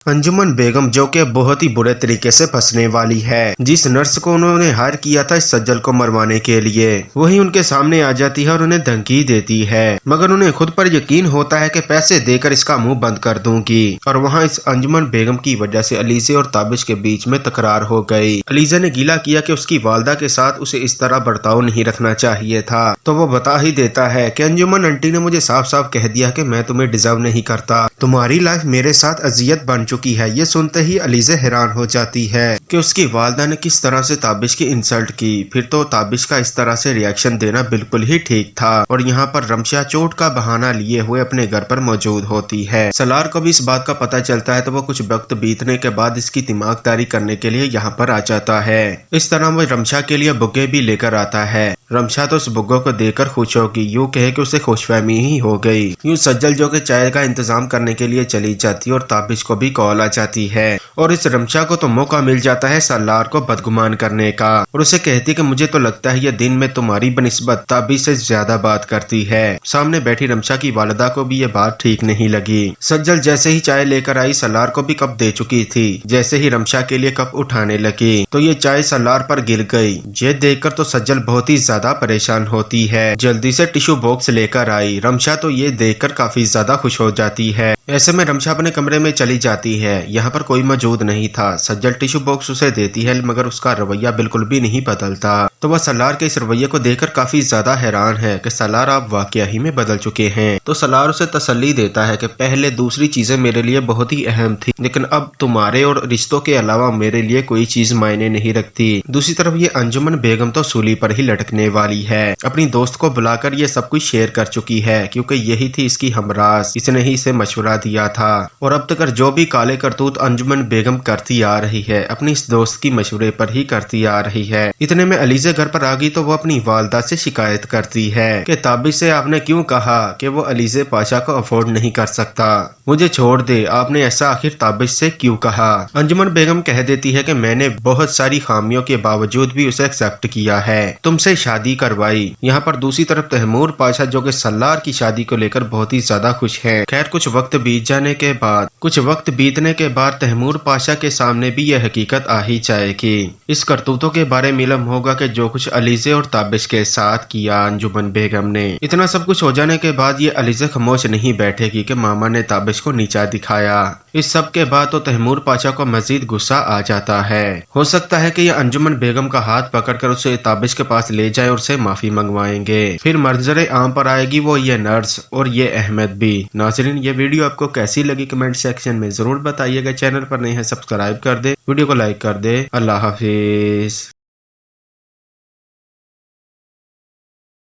अंजुमन बेगम जो कि बहुत ही बुरे तरीके से फंसने वाली है। जिस नर्स को उन्होंने हायर किया था इस सज्जल को मरवाने के लिए, वही उनके सामने आ जाती है और उन्हें धमकी देती है, मगर उन्हें खुद पर यकीन होता है कि पैसे देकर इसका मुंह बंद कर दूंगी। और वहाँ इस अंजुमन बेगम की वजह से अलीजे और ताबिश के बीच में तकरार हो गई। अलीजा ने गीला किया कि उसकी वालदा के साथ उसे इस तरह बर्ताव नहीं रखना चाहिए था, तो वो बता ही देता है कि अंजुमन आंटी ने मुझे साफ साफ कह दिया कि मैं तुम्हें डिजर्व नहीं करता, तुम्हारी लाइफ मेरे साथ अजियत बन चुकी है। ये सुनते ही अलीज़ा हैरान हो जाती है कि उसकी वालदा ने किस तरह से ताबिश की इंसल्ट की। फिर तो ताबिश का इस तरह से रिएक्शन देना बिल्कुल ही ठीक था। और यहाँ पर रमशा चोट का बहाना लिए हुए अपने घर पर मौजूद होती है। सलार को भी इस बात का पता चलता है, तो वो कुछ वक्त बीतने के बाद इसकी दिमागदारी करने के लिए यहाँ पर आ जाता है। इस तरह वो रमशा के लिए बुग्गे भी लेकर आता है। रमशा तो उस बुग्गो को देखकर खुश होगी, यूँ कहे कि उसे खुशफहमी ही हो गई। यूँ सज्जल जो कि चाय का इंतजाम करने के लिए चली जाती है और ताबिश को भी कॉल आ जाती है। और इस रमशा को तो मौका मिल जाता है सलार को बदगुमान करने का, और उसे कहती कि मुझे तो लगता है ये दिन में तुम्हारी बनिस्बत ताबिश से ज्यादा बात करती है। सामने बैठी रमशा की वालिदा को भी ये बात ठीक नहीं लगी। सज्जल जैसे ही चाय लेकर आई सलार को भी कप दे चुकी थी। जैसे ही रमशा के लिए कप उठाने लगी तो ये चाय सलार पर गिर गई। ये देखकर तो सज्जल बहुत ही ज्यादा परेशान होती है। जल्दी से टिश्यू बॉक्स लेकर आई। रमशा तो ये देखकर काफी ज्यादा खुश हो जाती है। ऐसे में रमशा अपने कमरे में चली जाती है। यहाँ पर कोई मौजूद नहीं था। सज्जल टिश्यू बॉक्स उसे देती है, मगर उसका रवैया बिल्कुल भी नहीं बदलता। तो वह सलार के इस रवैये को देखकर काफी ज्यादा हैरान है कि सलार आप वाकया ही में बदल चुके हैं। तो सलार उसे तसल्ली देता है कि पहले दूसरी चीजें मेरे लिए बहुत ही अहम थी, लेकिन अब तुम्हारे और रिश्तों के अलावा मेरे लिए कोई चीज मायने नहीं रखती। दूसरी तरफ ये अंजुमन बेगम तो सूली पर ही लटकने वाली है। अपनी दोस्त को बुलाकर ये सब कुछ शेयर कर चुकी है, क्योंकि यही थी इसकी हमराज। इसने ही इसे मशवरा दिया था। और अब तक जो भी काले करतूत अंजुमन बेगम करती आ रही है, अपनी इस दोस्त की मशवरे पर ही करती आ रही है। इतने में अलीज़ा घर पर आ गई तो वो अपनी वालदा से शिकायत करती है कि ताबिश से आपने क्यों कहा कि वो अलीज़ा पाशा को अफोर्ड नहीं कर सकता, मुझे छोड़ दे। आपने ऐसा आखिर ताबिश से क्यों कहा? अंजुमन बेगम कह देती है कि मैंने बहुत सारी खामियों के बावजूद भी उसे एक्सेप्ट किया है, तुमसे शादी करवाई। यहाँ पर दूसरी तरफ तैमूर पाशा जो कि सलार की शादी को लेकर बहुत ही ज्यादा खुश है। खैर कुछ वक्त बीतने के बाद तैमूर पाशा के सामने भी यह हकीकत आ ही जाएगी। इस करतूतों के बारे में इल्म होगा कि जो कुछ अलीज़ा और ताबिश के साथ किया अंजुमन बेगम ने। इतना सब कुछ हो जाने के बाद ये अलीज़ा खामोश नहीं बैठेगी कि मामा ने ताबिश को नीचा दिखाया। इस सब के बाद तो तैमूर पाशा को मजीद गुस्सा आ जाता है। हो सकता है कि ये अंजुमन बेगम का हाथ पकड़कर उसे ताबिश के पास ले जाए और उसे माफी मंगवाएंगे। फिर मंजरे आम पर आएगी वो ये नर्स और ये अहमद भी। नाज़रीन ये वीडियो आपको कैसी लगी कमेंट सेक्शन में जरूर बताइएगा। चैनल पर नहीं है सब्सक्राइब कर दे, वीडियो को लाइक कर दे। अल्लाह हाफिज।